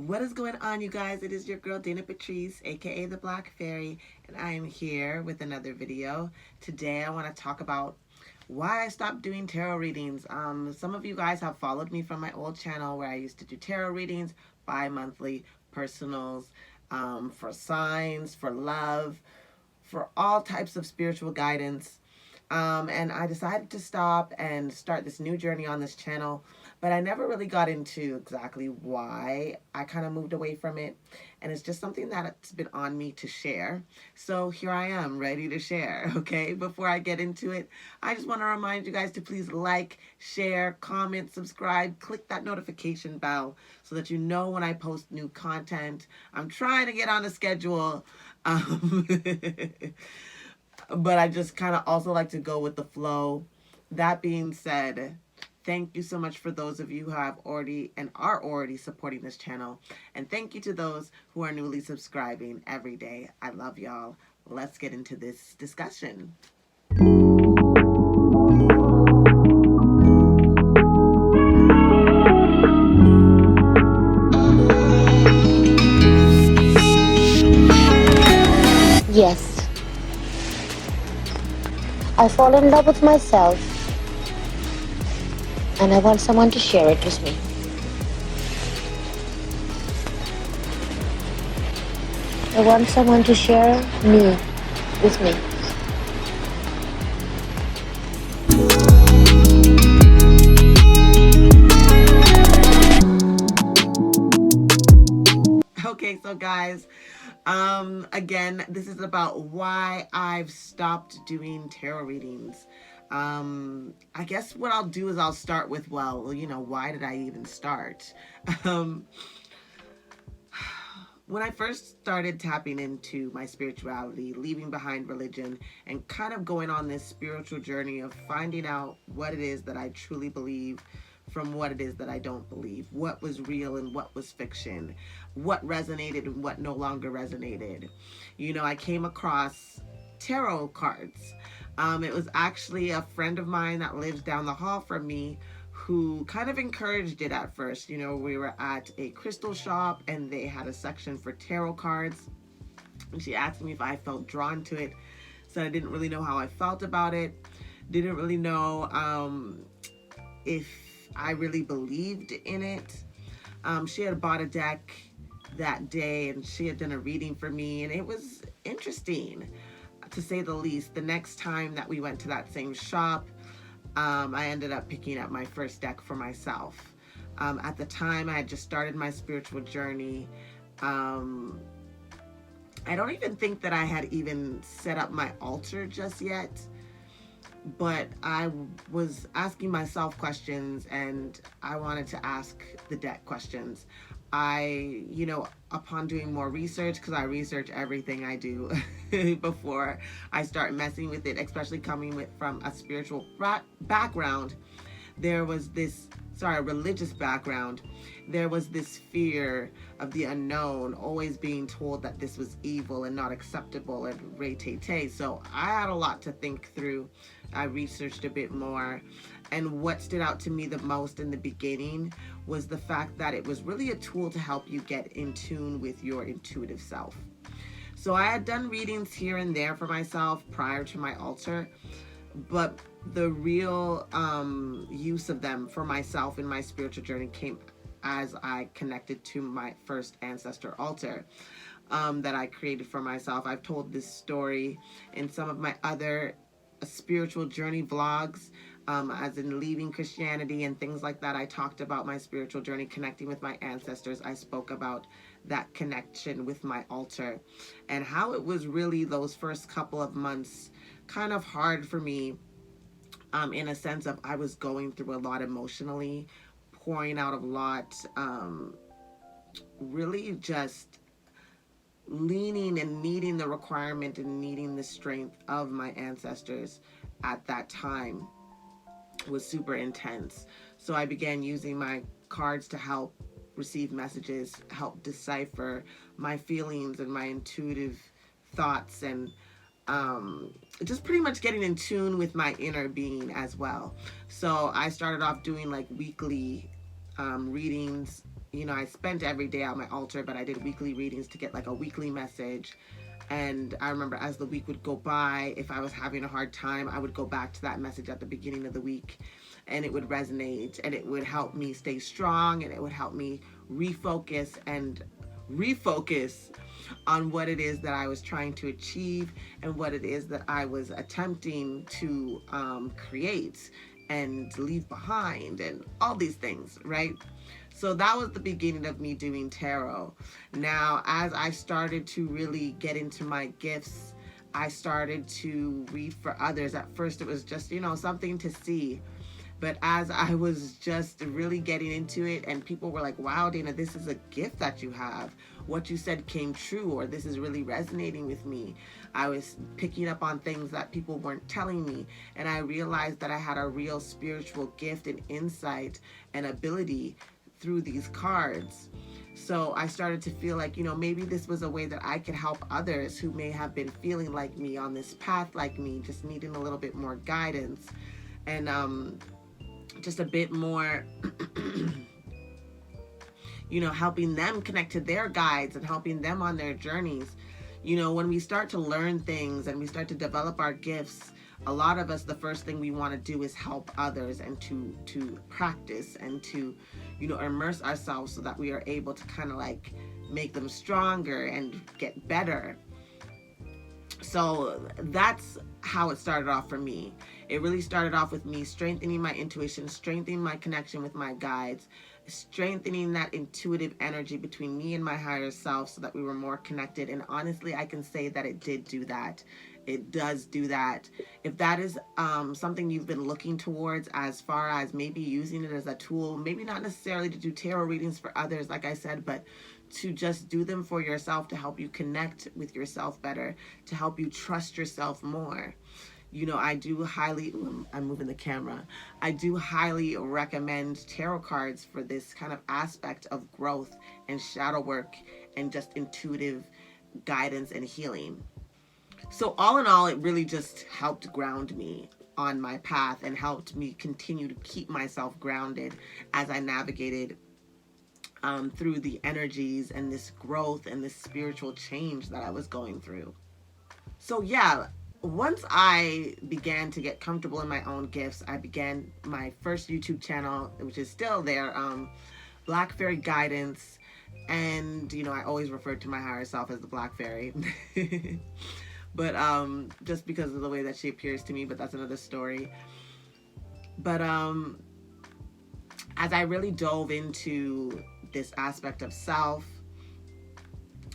What is going on, you guys? It is your girl Dayna Patreace, aka the Black Fairy, and I am here with another video. Today I want to talk about why I stopped doing tarot readings. Some of you guys have followed me from my old channel where I used to do tarot readings, bi-monthly, personals, for signs, for love, for all types of spiritual guidance. And I decided to stop and start this new journey on this channel, but I never really got into exactly why I kind of moved away from it. And it's just something that's been on me to share. So here I am, ready to share, okay? Before I get into it, I just want to remind you guys to please like, share, comment, subscribe, click that notification bell so that you know when I post new content. I'm trying to get on a schedule. But I just kind of also like to go with the flow. That being said, thank you so much for those of you who have already and are already supporting this channel. And thank you to those who are newly subscribing every day. I love y'all. Let's get into this discussion. Yes. I fall in love with myself, and I want someone to share it with me. I want someone to share me with me. Okay, so guys, again, this is about why I've stopped doing tarot readings. I guess what I'll do is I'll start with, well, you know, why did I even start? When I first started tapping into my spirituality, leaving behind religion, and kind of going on this spiritual journey of finding out what it is that I truly believe from what it is that I don't believe, what was real and what was fiction, what resonated and what no longer resonated. You know, I came across tarot cards. It was actually a friend of mine that lives down the hall from me who kind of encouraged it at first. You know, we were at a crystal shop and they had a section for tarot cards. And she asked me if I felt drawn to it. So I didn't really know how I felt about it. Didn't really know if I really believed in it. She had bought a deck that day and she had done a reading for me, and it was interesting, to say the least. The next time that we went to that same shop, I ended up picking up my first deck for myself. At the time, I had just started my spiritual journey. I don't even think that I had even set up my altar just yet, but I was asking myself questions and I wanted to ask the deck questions. You know, upon doing more research, because I research everything I do before I start messing with it, especially coming from a spiritual background, there was this, religious background, there was this fear of the unknown, always being told that this was evil and not acceptable and ray-tay-tay. So I had a lot to think through. I researched a bit more, and what stood out to me the most in the beginning was the fact that it was really a tool to help you get in tune with your intuitive self. So I had done readings here and there for myself prior to my altar, but the real use of them for myself in my spiritual journey came as I connected to my first ancestor altar that I created for myself. I've told this story in some of my other spiritual journey vlogs, as in leaving Christianity and things like that. I talked about my spiritual journey, connecting with my ancestors. I spoke about that connection with my altar and how it was really those first couple of months kind of hard for me, in a sense of I was going through a lot emotionally, pouring out a lot, really just leaning and needing the requirement and needing the strength of my ancestors at that time was super intense. So I began using my cards to help receive messages, help decipher my feelings and my intuitive thoughts, and just pretty much getting in tune with my inner being as well. So I started off doing like weekly readings I spent every day at my altar, but I did weekly readings to get like a weekly message. And I remember as the week would go by, if I was having a hard time, I would go back to that message at the beginning of the week, and it would resonate, and it would help me stay strong, and it would help me refocus on what it is that I was trying to achieve and what it is that I was attempting to create and leave behind and all these things, right? So that was the beginning of me doing tarot. Now, as I started to really get into my gifts, I started to read for others. At first, it was just, something to see. But as I was just really getting into it, and people were like, wow, Dayna, this is a gift that you have. What you said came true, or this is really resonating with me. I was picking up on things that people weren't telling me. And I realized that I had a real spiritual gift and insight and ability through these cards. So I started to feel like, maybe this was a way that I could help others who may have been feeling like me, on this path like me, just needing a little bit more guidance. And just a bit more, helping them connect to their guides and helping them on their journeys. When we start to learn things and we start to develop our gifts, a lot of us, the first thing we want to do is help others and to practice and to, immerse ourselves so that we are able to kind of like make them stronger and get better. So that's how it started off for me. It really started off with me strengthening my intuition, strengthening my connection with my guides, strengthening that intuitive energy between me and my higher self so that we were more connected. And honestly, I can say that it did do that. It does do that. If that is something you've been looking towards, as far as maybe using it as a tool, maybe not necessarily to do tarot readings for others, like I said, but to just do them for yourself, to help you connect with yourself better, to help you trust yourself more. I do highly, I'm moving the camera. I do highly recommend tarot cards for this kind of aspect of growth and shadow work and just intuitive guidance and healing. So all in all, it really just helped ground me on my path and helped me continue to keep myself grounded as I navigated through the energies and this growth and this spiritual change that I was going through. So yeah, once I began to get comfortable in my own gifts, I began my first YouTube channel, which is still there, Black Fairy Guidance. And, I always referred to my higher self as the Black Fairy. But just because of the way that she appears to me, but that's another story. But as I really dove into this aspect of self,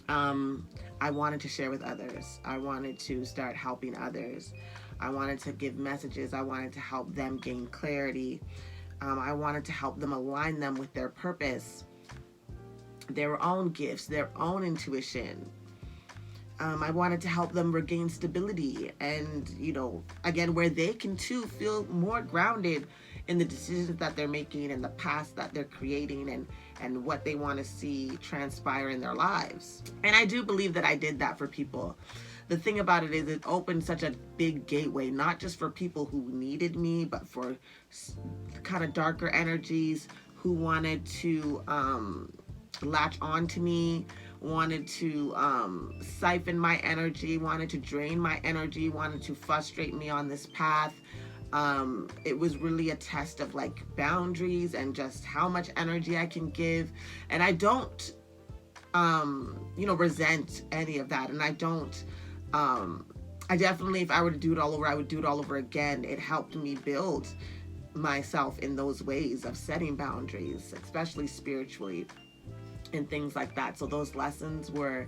I wanted to share with others. I wanted to start helping others. I wanted to give messages. I wanted to help them gain clarity. I wanted to help them align them with their purpose, their own gifts, their own intuition. I wanted to help them regain stability and, again, where they can too feel more grounded in the decisions that they're making and the paths that they're creating and what they want to see transpire in their lives. And I do believe that I did that for people. The thing about it is it opened such a big gateway, not just for people who needed me, but for kind of darker energies who wanted to latch on to me, wanted to siphon my energy, wanted to drain my energy, wanted to frustrate me on this path. It was really a test of like boundaries and just how much energy I can give. And I don't, resent any of that. And I don't, I definitely, if I were to do it all over, I would do it all over again. It helped me build myself in those ways of setting boundaries, especially spiritually and things like that. So those lessons were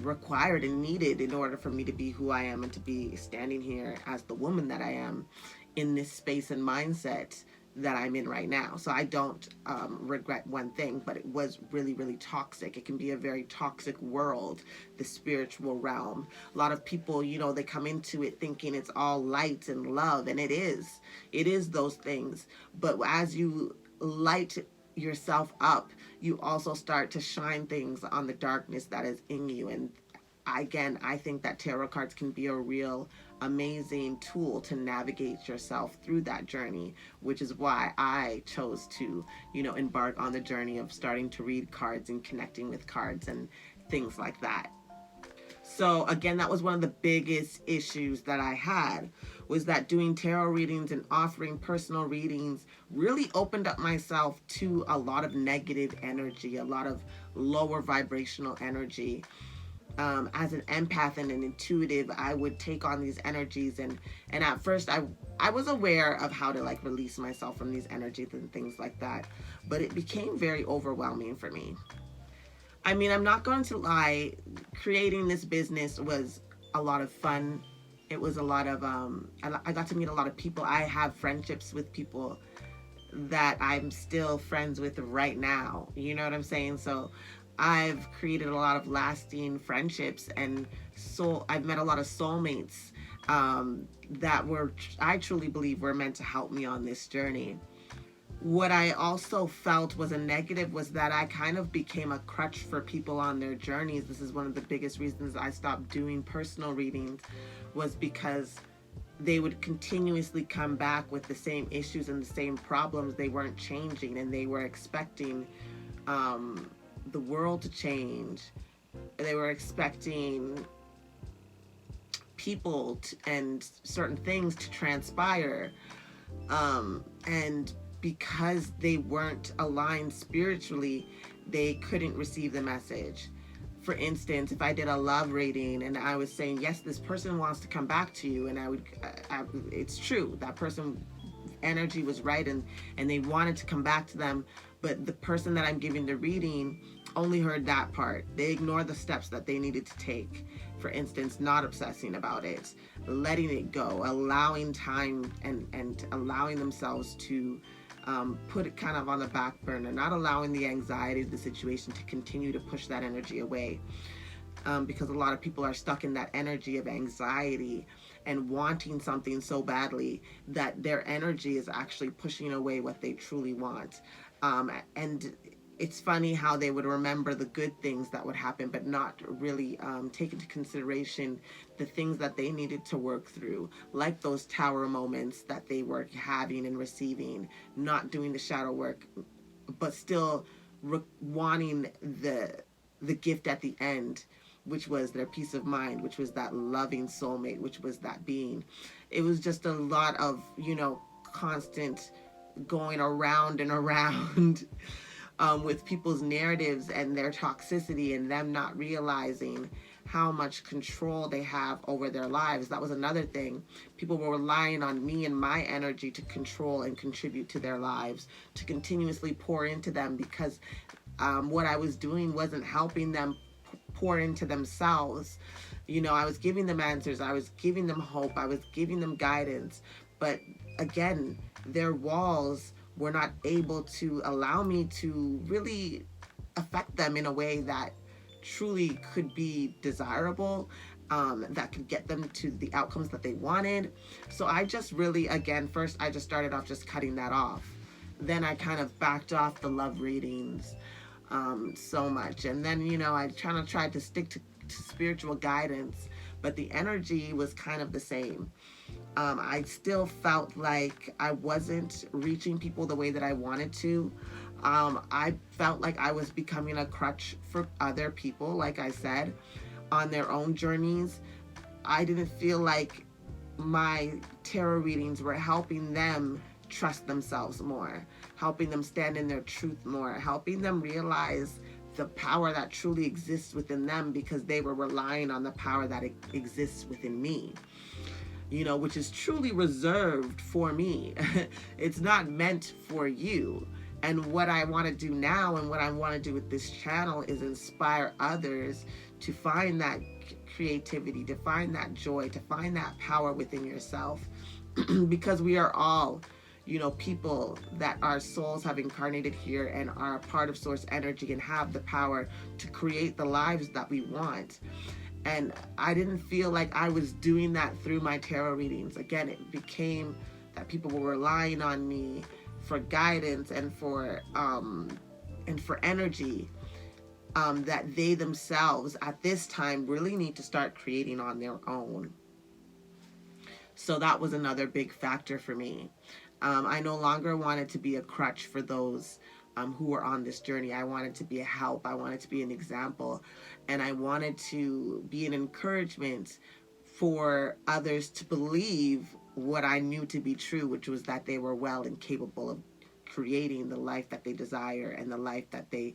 required and needed in order for me to be who I am and to be standing here as the woman that I am in this space and mindset that I'm in right now. So I don't regret one thing, but it was really, really toxic. It can be a very toxic world, the spiritual realm. A lot of people, they come into it thinking it's all light and love, and it is. It is those things. But as you light yourself up, you also start to shine things on the darkness that is in you. And again, I think that tarot cards can be a real amazing tool to navigate yourself through that journey, which is why I chose to, embark on the journey of starting to read cards and connecting with cards and things like that. So again, that was one of the biggest issues that I had, was that doing tarot readings and offering personal readings really opened up myself to a lot of negative energy, a lot of lower vibrational energy. As an empath and an intuitive, I would take on these energies, and at first I was aware of how to like release myself from these energies and things like that, but it became very overwhelming for me. I mean, I'm not going to lie, creating this business was a lot of fun. It was a lot of I got to meet a lot of people. I have friendships with people that I'm still friends with right now. You know what I'm saying? So I've created a lot of lasting friendships, and so I've met a lot of soulmates that I truly believe were meant to help me on this journey. What I also felt was a negative was that I kind of became a crutch for people on their journeys. This is one of the biggest reasons I stopped doing personal readings, was because they would continuously come back with the same issues and the same problems. They weren't changing, and they were expecting the world to change. They were expecting people and certain things to transpire. And because they weren't aligned spiritually, they couldn't receive the message. For instance, if I did a love reading and I was saying, yes, this person wants to come back to you, and it's true, that person energy was right, and they wanted to come back to them, but the person that I'm giving the reading only heard that part. They ignored the steps that they needed to take. For instance, not obsessing about it, letting it go, allowing time, and allowing themselves to put it kind of on the back burner, not allowing the anxiety of the situation to continue to push that energy away. Because a lot of people are stuck in that energy of anxiety and wanting something so badly that their energy is actually pushing away what they truly want. And it's funny how they would remember the good things that would happen, but not really take into consideration the things that they needed to work through, like those tower moments that they were having and receiving, not doing the shadow work, but still wanting the gift at the end, which was their peace of mind, which was that loving soulmate, which was that being. It was just a lot of, constant going around and around with people's narratives and their toxicity, and them not realizing how much control they have over their lives. That was another thing. People were relying on me and my energy to control and contribute to their lives, to continuously pour into them, because what I was doing wasn't helping them pour into themselves. I was giving them answers, I was giving them hope, I was giving them guidance, but again, their walls were not able to allow me to really affect them in a way that truly could be desirable, that could get them to the outcomes that they wanted. So I just really, again, first I just started off just cutting that off. Then I kind of backed off the love readings so much. And then, I kind of tried to stick to spiritual guidance, but the energy was kind of the same. I still felt like I wasn't reaching people the way that I wanted to. I felt like I was becoming a crutch for other people, like I said, on their own journeys. I didn't feel like my tarot readings were helping them trust themselves more, helping them stand in their truth more, helping them realize the power that truly exists within them, because they were relying on the power that exists within me, which is truly reserved for me. It's not meant for you. And what I want to do now, and what I want to do with this channel, is inspire others to find that creativity, to find that joy, to find that power within yourself. Because we are all, people that our souls have incarnated here and are a part of source energy and have the power to create the lives that we want. And I didn't feel like I was doing that through my tarot readings. Again, it became that people were relying on me for guidance and for energy that they themselves at this time really need to start creating on their own. So that was another big factor for me. I no longer wanted to be a crutch for those who were on this journey. I wanted to be a help. I wanted to be an example. And I wanted to be an encouragement for others to believe what I knew to be true, which was that they were well and capable of creating the life that they desire and the life that they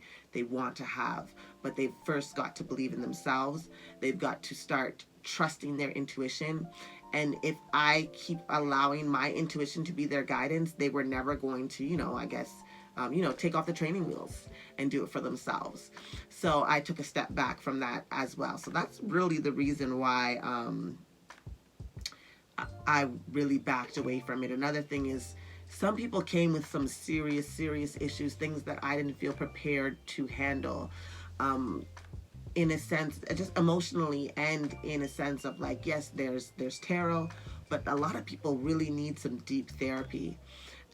want to have. But they've first got to believe in themselves. They've got to start trusting their intuition. And if I keep allowing my intuition to be their guidance, they were never going to, I guess, take off the training wheels and do it for themselves. So I took a step back from that as well. So that's really the reason why I really backed away from it. Another thing is, some people came with some serious issues, things that I didn't feel prepared to handle. In a sense, just emotionally, and in a sense of like, yes, there's tarot, but a lot of people really need some deep therapy.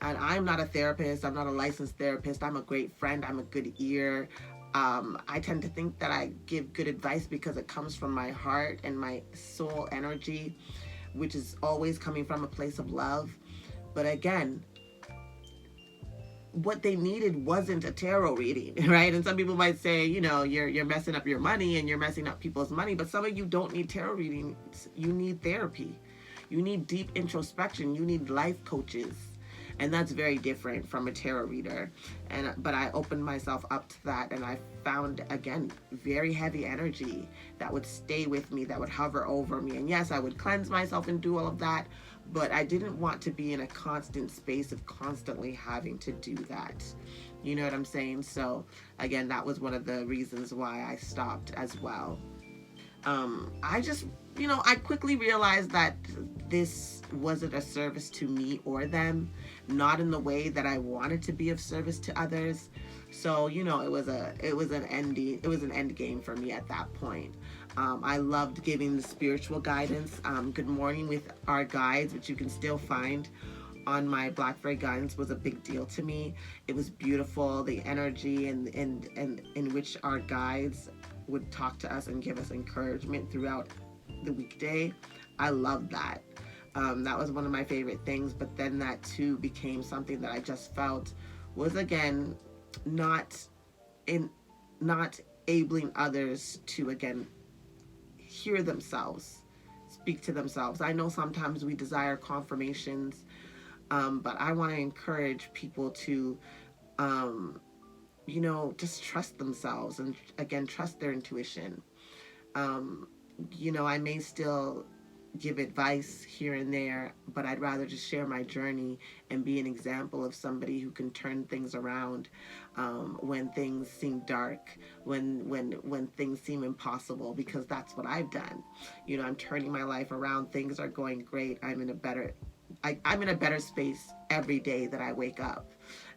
And I'm not a therapist. I'm not a licensed therapist. I'm a great friend. I'm a good ear. I tend to think that I give good advice because it comes from my heart and my soul energy, which is always coming from a place of love. But again, what they needed wasn't a tarot reading, right? And some people might say, you're messing up your money and you're messing up people's money. But some of you don't need tarot readings. You need therapy. You need deep introspection. You need life coaches. And that's very different from a tarot reader. But I opened myself up to that, and I found, again, very heavy energy that would stay with me, that would hover over me. And yes, I would cleanse myself and do all of that, but I didn't want to be in a constant space of constantly having to do that. You know what I'm saying? So again, that was one of the reasons why I stopped as well. I just, I quickly realized that this wasn't a service to me or them, not in the way that I wanted to be of service to others. So, it was an end game for me at that point. I loved giving the spiritual guidance. Good Morning with Our Guides, which you can still find on my Black Friday guidance, was a big deal to me. It was beautiful, the energy and in which our guides would talk to us and give us encouragement throughout the weekday. I loved that. That was one of my favorite things. But then that too became something that I just felt was, again, not enabling others to, again, hear themselves, speak to themselves. I know sometimes we desire confirmations, but I want to encourage people to just trust themselves and, again, trust their intuition. I may still give advice here and there, but I'd rather just share my journey and be an example of somebody who can turn things around when things seem dark, when things seem impossible, because that's what I've done. I'm turning my life around. Things are going great. I'm in a better space every day that I wake up.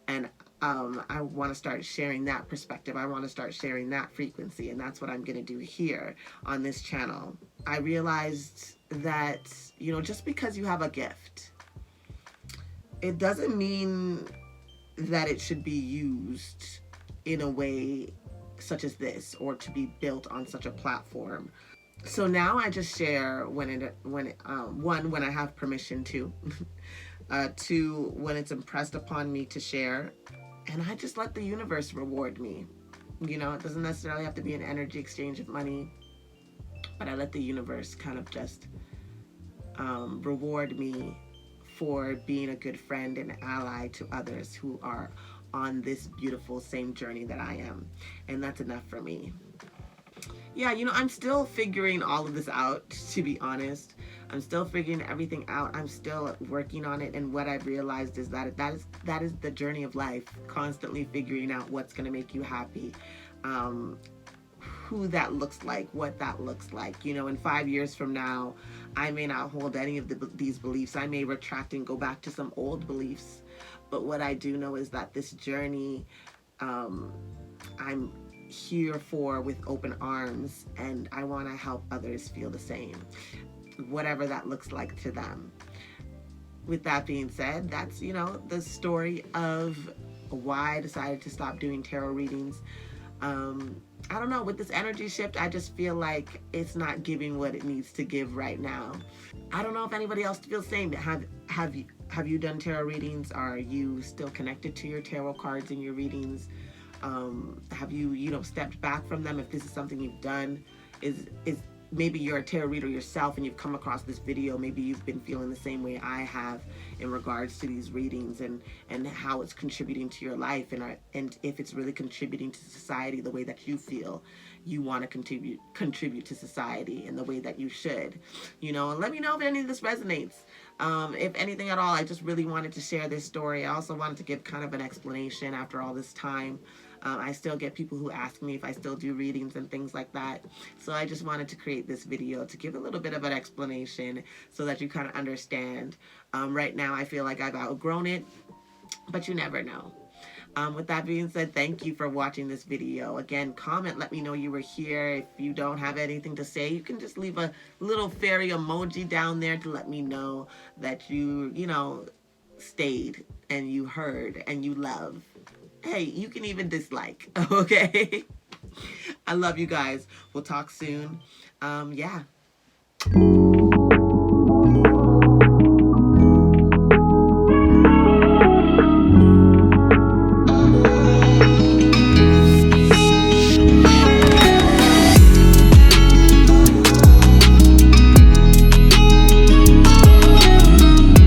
And I want to start sharing that perspective. I want to start sharing that frequency. And that's what I'm going to do here on this channel. I realized that, just because you have a gift, it doesn't mean that it should be used in a way such as this, or to be built on such a platform. So now I just share when I have permission to, two, when it's impressed upon me to share, and I just let the universe reward me. It doesn't necessarily have to be an energy exchange of money, but I let the universe kind of just reward me for being a good friend and ally to others who are on this beautiful same journey that I am. And that's enough for me. Yeah, I'm still figuring all of this out, to be honest. I'm still figuring everything out. I'm still working on it. And what I've realized is that is the journey of life, constantly figuring out what's going to make you happy, who that looks like, what that looks like. In 5 years from now, I may not hold any of these beliefs. I may retract and go back to some old beliefs. But what I do know is that this journey, I'm here for with open arms, and I want to help others feel the same, whatever that looks like to them. With that being said, that's, the story of why I decided to stop doing tarot readings. I don't know, with this energy shift, I just feel like it's not giving what it needs to give right now. I don't know if anybody else feels the same. Have you done tarot readings? Are you still connected to your tarot cards and your readings? Have you stepped back from them? If this is something you've done, is maybe you're a tarot reader yourself and you've come across this video, maybe you've been feeling the same way I have in regards to these readings, and how it's contributing to your life, and if it's really contributing to society the way that you feel you want to contribute to society in the way that you should, and let me know if any of this resonates. If anything at all, I just really wanted to share this story. I also wanted to give kind of an explanation after all this time. I still get people who ask me if I still do readings and things like that. So I just wanted to create this video to give a little bit of an explanation so that you kind of understand. Right now, I feel like I've outgrown it, but you never know. With that being said, thank you for watching this video. Again, comment, let me know you were here. If you don't have anything to say, you can just leave a little fairy emoji down there to let me know that you stayed and you heard and you love. Hey, you can even dislike, okay? I love you guys. We'll talk soon. Yeah.